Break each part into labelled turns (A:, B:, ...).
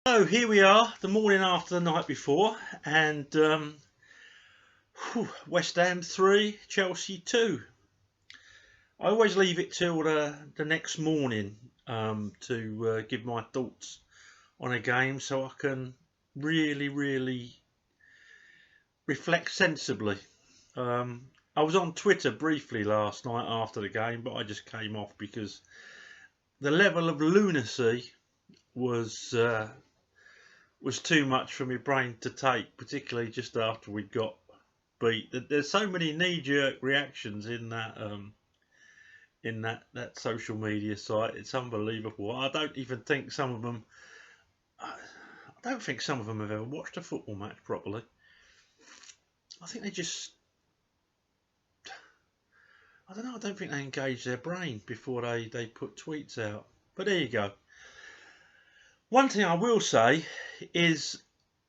A: So here we are, the morning after the night before, and West Ham 3, Chelsea 2. I always leave it till the next morning to give my thoughts on a game so I can really reflect sensibly. I was on Twitter briefly last night after the game, but I just came off because the level of lunacy was too much for my brain to take, particularly just after we'd got beat. There's so many knee-jerk reactions in that social media site. It's unbelievable. I don't even think some of them. I don't think some of them have ever watched a football match properly. I think they just. I don't know. I don't think they engage their brain before they put tweets out. But there you go. One thing I will say is,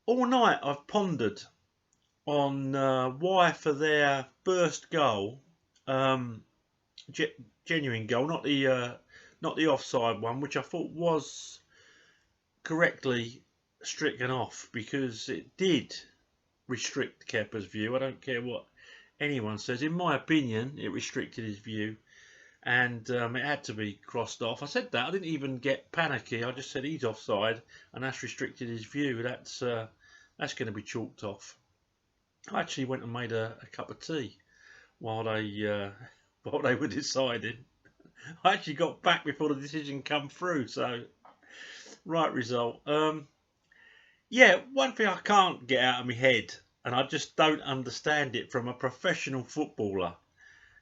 A: all night I've pondered on why for their first goal, genuine goal, not the offside one, which I thought was correctly stricken off because it did restrict Kepa's view. I don't care what anyone says. In my opinion, it restricted his view, and it had to be crossed off. I said that. I didn't even get panicky. I just said he's offside, and that's restricted his view. That's going to be chalked off. I actually went and made a cup of tea while they were deciding. I actually got back before the decision come through, so right result. Yeah, one thing I can't get out of my head, and I just don't understand it from a professional footballer.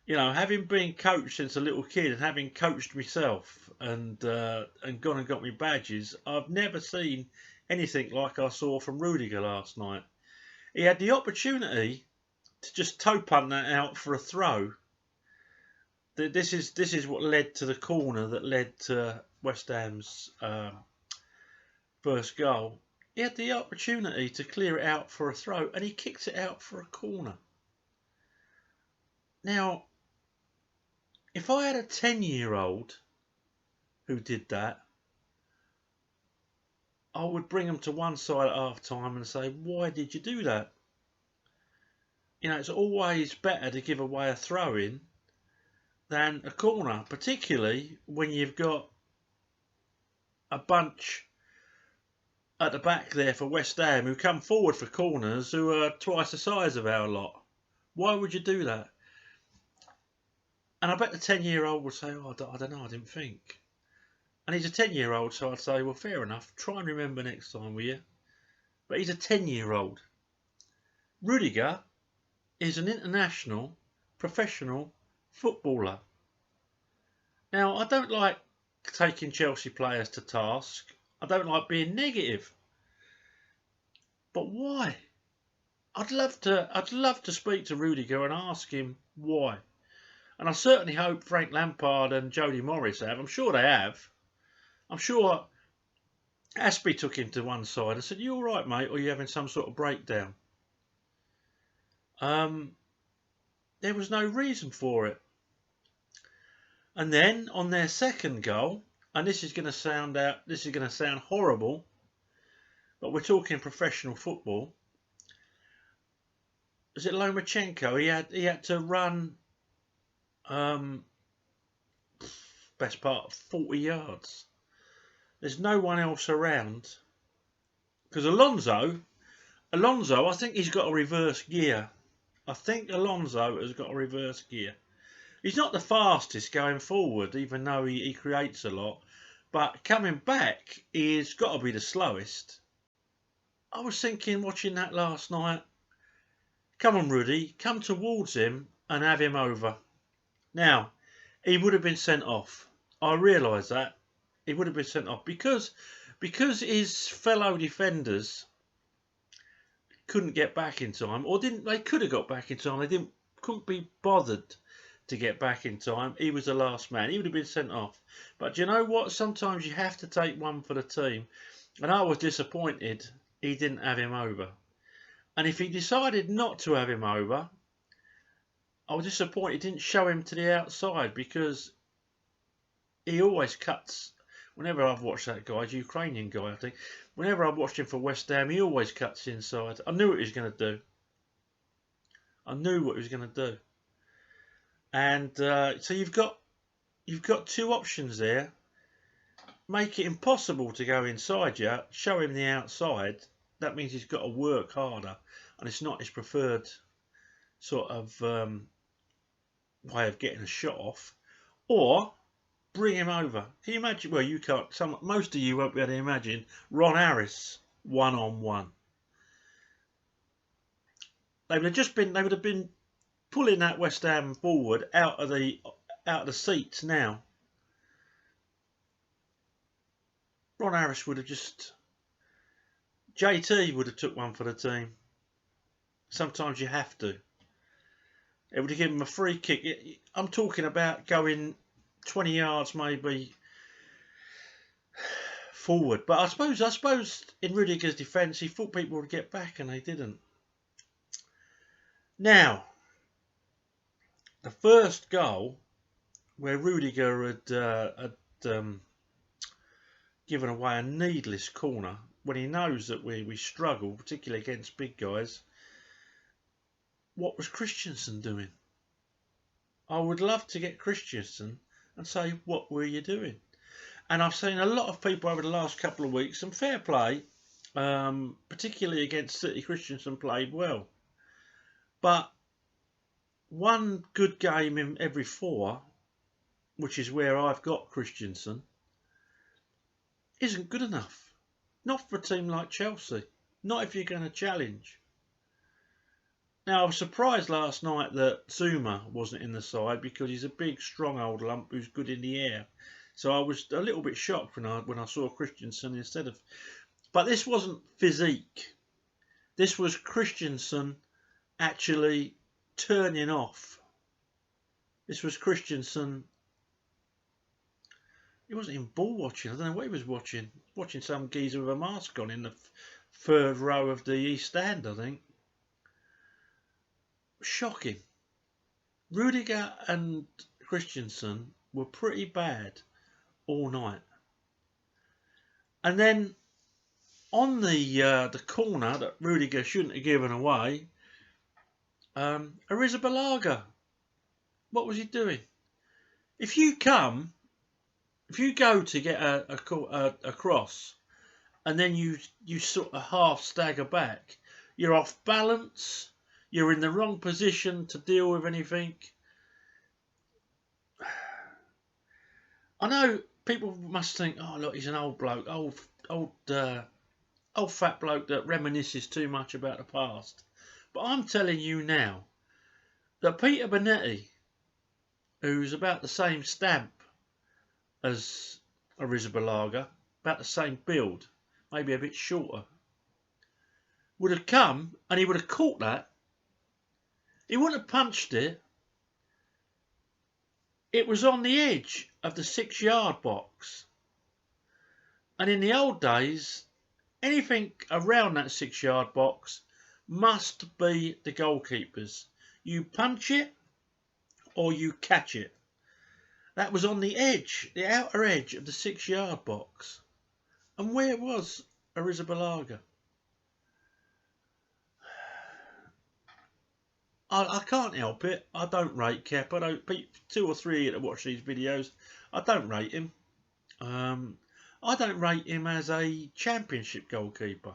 A: You know, having been coached since a little kid and having coached myself and gone and got me badges, I've never seen anything like I saw from Rudiger last night. He had the opportunity to just toe punt that out for a throw. This is what led to the corner that led to West Ham's first goal. He had the opportunity to clear it out for a throw, and he kicked it out for a corner. Now, if I had a 10-year-old who did that, I would bring him to one side at half time and say, why did you do that? You know, it's always better to give away a throw in than a corner, particularly when you've got a bunch at the back there for West Ham who come forward for corners who are twice the size of our lot. Why would you do that? And I bet the 10-year-old would say, oh, I don't know, I didn't think. And he's a 10-year-old, so I'd say, well, fair enough. Try and remember next time, will you? But he's a 10-year-old. Rudiger is an international, professional footballer. Now, I don't like taking Chelsea players to task. I don't like being negative. But why? I'd love to speak to Rudiger and ask him why. And I certainly hope Frank Lampard and Jody Morris have. I'm sure they have. I'm sure Aspie took him to one side and said, you all right, mate, or are you having some sort of breakdown? There was no reason for it. And then on their second goal, and this is going to sound horrible, but we're talking professional football. Was it Lomachenko? He had to run best part of 40 yards. There's no one else around. Because Alonso, I think he's got a reverse gear. I think Alonso has got a reverse gear. He's not the fastest going forward, even though he creates a lot. But coming back, he's got to be the slowest. I was thinking, watching that last night, come on, Rudy, come towards him and have him over. Now, he would have been sent off. I realise that. He would have been sent off because his fellow defenders couldn't get back in time, or didn't. They could have got back in time. They couldn't be bothered to get back in time. He was the last man. He would have been sent off. But do you know what? Sometimes you have to take one for the team. And I was disappointed he didn't have him over. And if he decided not to have him over, I was disappointed he didn't show him to the outside, because he always cuts Whenever I've watched that guy, he's a Ukrainian guy, I think. Whenever I've watched him for West Ham, he always cuts inside. I knew what he was going to do. I knew what he was going to do. And so you've got two options there. Make it impossible to go inside you. Show him the outside. That means he's got to work harder, and it's not his preferred sort of way of getting a shot off. Or bring him over. Can you imagine? Well, you can't. Most of you won't be able to imagine Ron Harris 1-on-1. They would have been pulling that West Ham forward out of the seats now. Ron Harris would have JT would have took one for the team. Sometimes you have to. It would have given him a free kick. I'm talking about going 20 yards maybe forward. But I suppose in Rudiger's defence, he thought people would get back and they didn't. Now, the first goal where Rudiger had given away a needless corner when he knows that we struggle, particularly against big guys. What was Christensen doing? I would love to get Christensen and say, what were you doing? And I've seen a lot of people over the last couple of weeks, and fair play, particularly against City, Christensen played well. But one good game in every 4, which is where I've got Christensen, isn't good enough. Not for a team like Chelsea. Not if you're going to challenge. Now, I was surprised last night that Zuma wasn't in the side because he's a big, strong old lump who's good in the air. So I was a little bit shocked when I saw Christensen instead of... But this wasn't physique. This was Christensen actually turning off. This was Christensen... He wasn't even ball watching. I don't know what he was watching. Watching some geezer with a mask on in the third row of the East Stand, I think. Shocking. Rudiger and Christensen were pretty bad all night. And then on the corner that Rudiger shouldn't have given away, Arrizabalaga, what was he doing? If you go to get a cross and then you sort of half stagger back, you're off balance, you're in the wrong position to deal with anything. I know people must think, oh look, he's an old bloke, old fat bloke that reminisces too much about the past. But I'm telling you now that Peter Bonetti, who's about the same stamp as Arrizabalaga, about the same build, maybe a bit shorter, would have come and he would have caught that. He wouldn't have punched it. It was on the edge of the 6-yard box. And in the old days, anything around that 6-yard box must be the goalkeeper's. You punch it or you catch it. That was on the edge, the outer edge of the 6-yard box. And where was Arrizabalaga? I can't help it. I don't rate Kepa. I don't. 2 or 3 that watch these videos, I don't rate him. I don't rate him as a championship goalkeeper.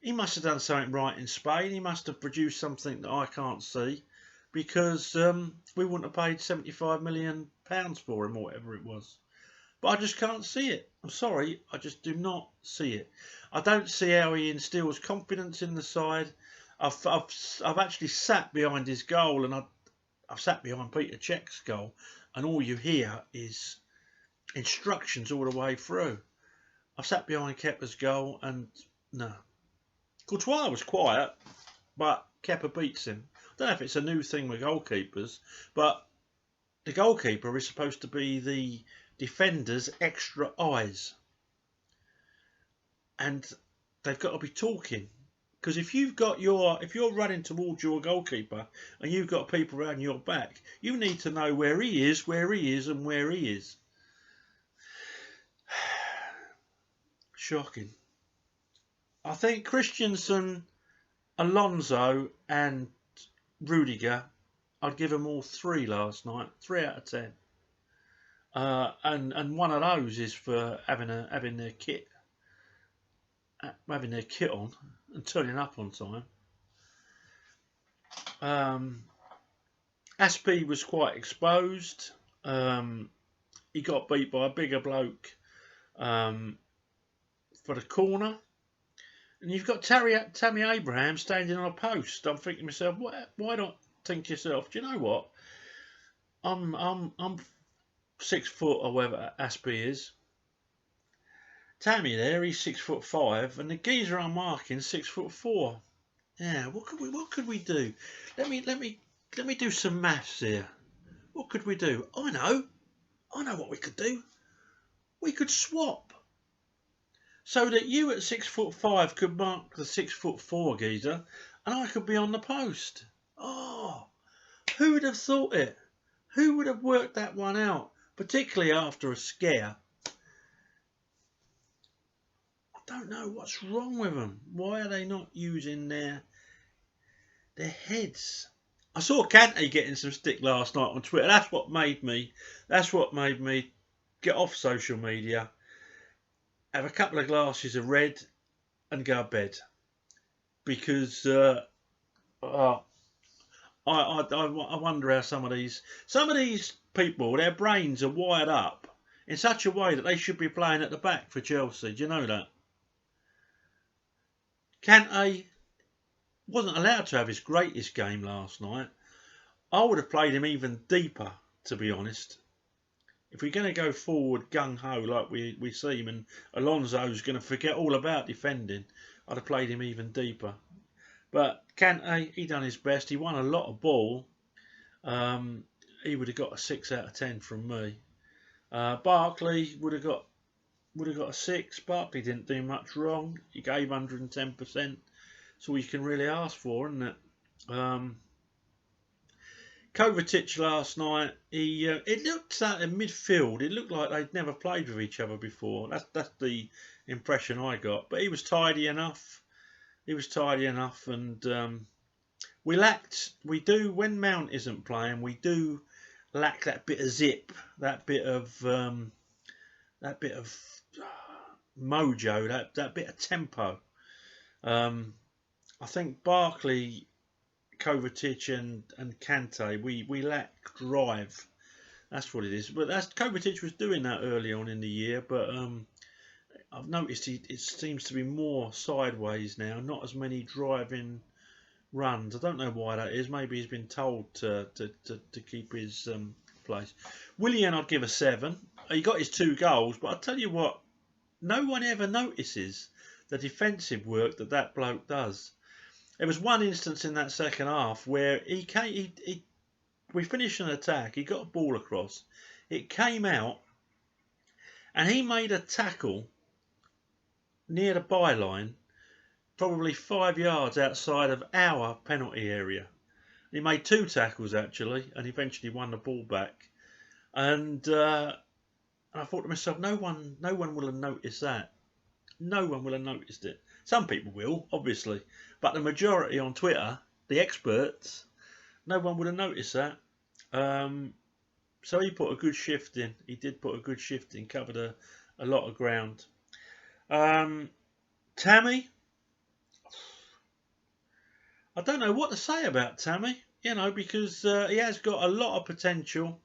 A: He must have done something right in Spain. He must have produced something that I can't see, because we wouldn't have paid £75 million for him or whatever it was. But I just can't see it. I'm sorry, I just do not see it. I don't see how he instills confidence in the side. I've actually sat behind his goal, and I've sat behind Peter Cech's goal, and all you hear is instructions all the way through. I've sat behind Kepa's goal, and no. Courtois was quiet, but Kepa beats him. I don't know if it's a new thing with goalkeepers, but the goalkeeper is supposed to be the defender's extra eyes, and they've got to be talking. Because if you're running towards your goalkeeper and you've got people around your back, you need to know where he is, and where he is. Shocking. I think Christensen, Alonso and Rudiger, I'd give them all 3 last night. 3 out of 10. And one of those is for having their kit on and turning up on time. Aspie was quite exposed. He got beat by a bigger bloke for the corner. And you've got Tammy Abraham standing on a post. I'm thinking to myself, why not think to yourself, do you know what? I'm 6 foot or whatever Aspie is. Tammy there, he's 6'5", and the geezer I'm marking 6'4". Yeah, what could we do? Let me do some maths here. What could we do? I know what we could do. We could swap. So that you at 6'5" could mark the 6'4" geezer, and I could be on the post. Oh, who would have thought it? Who would have worked that one out? Particularly after a scare. I don't know what's wrong with them. Why are they not using their heads? I saw Kante getting some stick last night on Twitter. That's what made me get off social media, have a couple of glasses of red, and go to bed. Because I wonder how some of these people, their brains are wired up in such a way that they should be playing at the back for Chelsea. Do you know that? Kante wasn't allowed to have his greatest game last night. I would have played him even deeper, to be honest. If we're going to go forward gung-ho like we see him, and Alonso's going to forget all about defending, I'd have played him even deeper. But Kante, he done his best. He won a lot of ball. He would have got a 6 out of 10 from me. Barkley would have got a 6. Barkley didn't do much wrong. He gave 110%. That's all you can really ask for, isn't it? Kovacic last night, it looked in midfield. It looked like they'd never played with each other before. That's the impression I got. But he was tidy enough. And we do when Mount isn't playing. We do lack that bit of zip, that bit of mojo, that bit of tempo. I think Barkley, Kovacic and Kante, we lack drive. That's what it is. But Kovacic was doing that early on in the year, but I've noticed it seems to be more sideways now, not as many driving runs. I don't know why that is. Maybe he's been told to keep his place. Willian, I'd give a 7. He got his 2 goals, but I'll tell you what, no one ever notices the defensive work that bloke does. There was one instance in that second half where we finished an attack, he got a ball across, it came out, and he made a tackle near the byline, probably 5 yards outside of our penalty area. He made 2 tackles actually, and eventually won the ball back. And I thought to myself, no one will have noticed that. No one will have noticed it. Some people will, obviously, but the majority on Twitter, the experts, no one would have noticed that. So he put a good shift in. He did put a good shift in, covered a lot of ground. Tammy, I don't know what to say about Tammy, because he has got a lot of potential.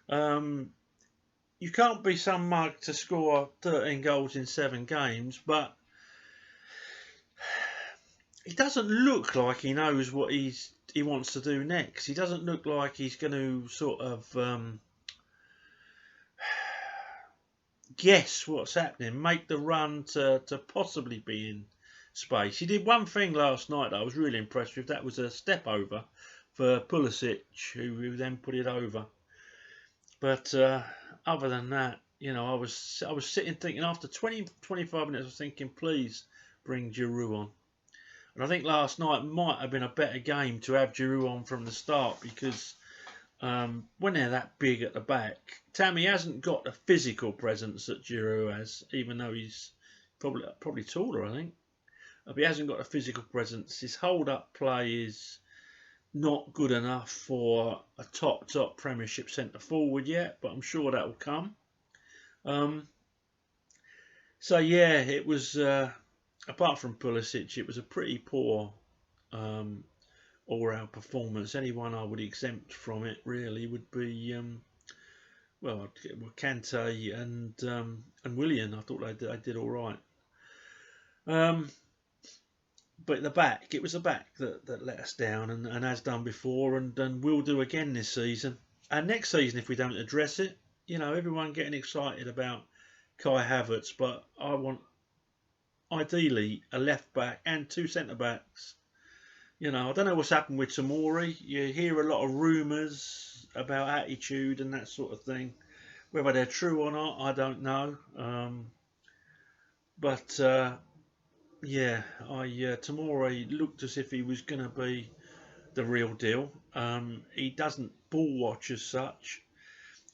A: You can't be some mug to score 13 goals in 7 games, but he doesn't look like he knows what he wants to do next. He doesn't look like he's going to sort of guess what's happening, make the run to possibly be in space. He did one thing last night that I was really impressed with. That was a step over for Pulisic, who then put it over. But other than that, I was sitting thinking after 20-25 minutes, I was thinking, please bring Giroud on. And I think last night might have been a better game to have Giroud on from the start, because when they're that big at the back, Tammy hasn't got the physical presence that Giroud has, even though he's probably taller, I think. But he hasn't got a physical presence. His hold-up play is not good enough for a top Premiership centre forward yet, but I'm sure that will come. So yeah, it was apart from Pulisic, it was a pretty poor all-round performance. Anyone I would exempt from it really would be Kante and Willian. I thought they did all right. But it was the back that let us down, and has done before, and will do again this season. And next season, if we don't address it, everyone getting excited about Kai Havertz, but I want ideally a left back and two centre backs. I don't know what's happened with Tomori. You hear a lot of rumours about attitude and that sort of thing. Whether they're true or not, I don't know. Tomori looked as if he was going to be the real deal. He doesn't ball watch as such.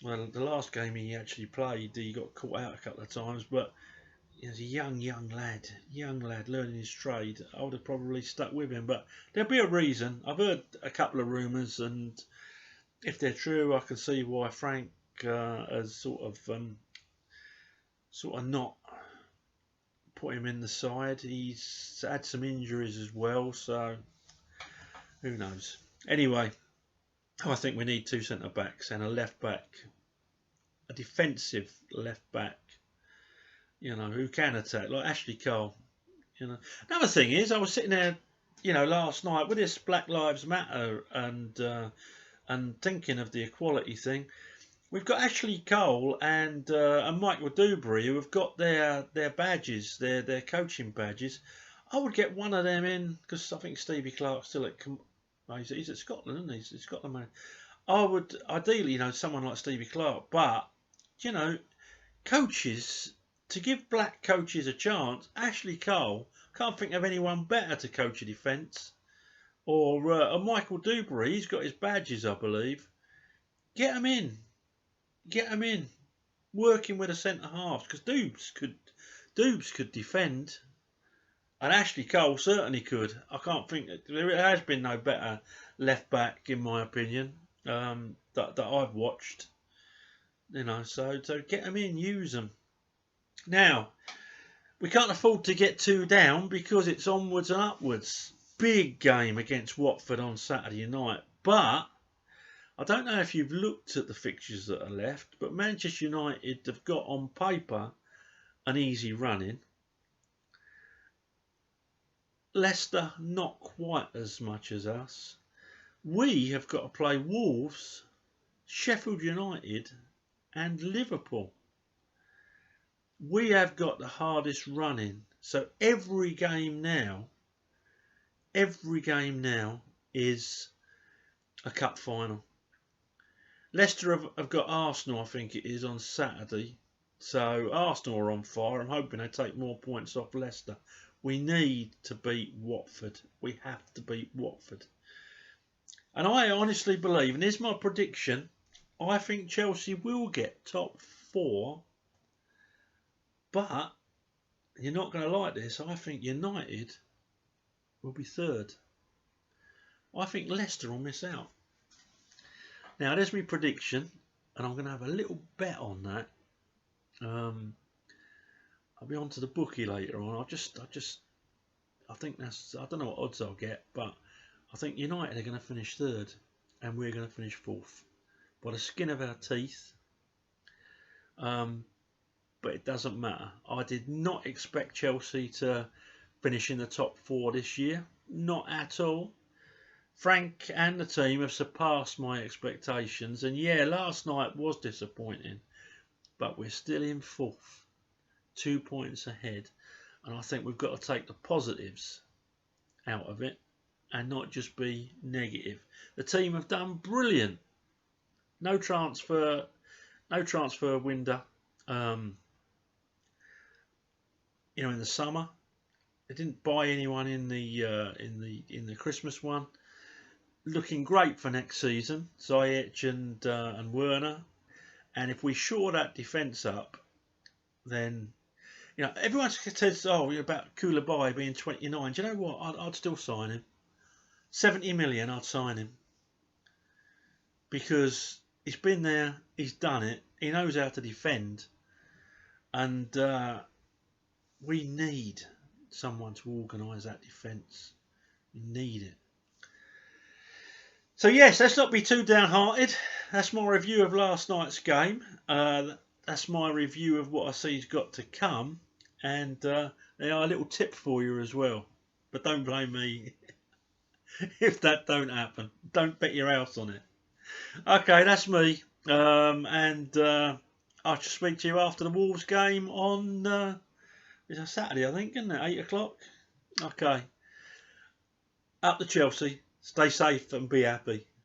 A: Well, the last game he actually played, he got caught out a couple of times, but as a young lad learning his trade, I would have probably stuck with him. But there'll be a reason. I've heard a couple of rumours, and if they're true, I can see why Frank has sort of not put him in the side. He's had some injuries as well, so who knows. Anyway, I think we need two centre backs and a left back, a defensive left back. Who can attack, like Ashley Cole. Another thing is, I was sitting there, last night with this Black Lives Matter and thinking of the equality thing. We've got Ashley Cole and Michael Dubry, who have got their badges, their coaching badges. I would get one of them in, because I think Stevie Clarke's still he's at Scotland, isn't he? He's Scotland man. I would ideally, someone like Stevie Clarke, but coaches, to give black coaches a chance, Ashley Cole, can't think of anyone better to coach a defence. Or Michael Dubry, he's got his badges, I believe. Get him in. Working with a centre half, because Dubes could defend, and Ashley Cole certainly could. I can't think there has been no better left back, in my opinion, that I've watched. So get them in, use them. Now, we can't afford to get two down because it's onwards and upwards. Big game against Watford on Saturday night. But I don't know if you've looked at the fixtures that are left, but Manchester United have got on paper an easy running. Leicester not quite as much as us. We have got to play Wolves, Sheffield United and Liverpool. We have got the hardest running. So every game now is a cup final. Leicester have got Arsenal, I think it is, on Saturday. So Arsenal are on fire. I'm hoping they take more points off Leicester. We need to beat Watford. We have to beat Watford. And I honestly believe, and here's my prediction, I think Chelsea will get top 4. But you're not going to like this. I think United will be 3rd. I think Leicester will miss out. Now, there's my prediction, and I'm going to have a little bet on that. I'll be on to the bookie later on. I think I don't know what odds I'll get, but I think United are going to finish 3rd, and we're going to finish 4th by the skin of our teeth. But it doesn't matter. I did not expect Chelsea to finish in the top 4 this year. Not at all. Frank and the team have surpassed my expectations. And yeah, last night was disappointing. But we're still in 4th. 2 points ahead. And I think we've got to take the positives out of it and not just be negative. The team have done brilliant. No transfer window. In the summer, they didn't buy anyone in the Christmas one. Looking great for next season, Ziyech and Werner. And if we shore that defence up, then You know, everyone says, "Oh, you're about Koulibaly being 29." Do you know what? I'd still sign him. 70 million, I'd sign him because he's been there, he's done it, he knows how to defend, and we need someone to organise that defence. We need it. So yes, let's not be too downhearted. That's my review of last night's game. That's my review of what I see's got to come, and they are a little tip for you as well. But don't blame me if that don't happen. Don't bet your house on it. Okay, that's me. And I shall speak to you after the Wolves game on it's a Saturday, I think, isn't it? 8 o'clock. Okay. Up to Chelsea. Stay safe and be happy.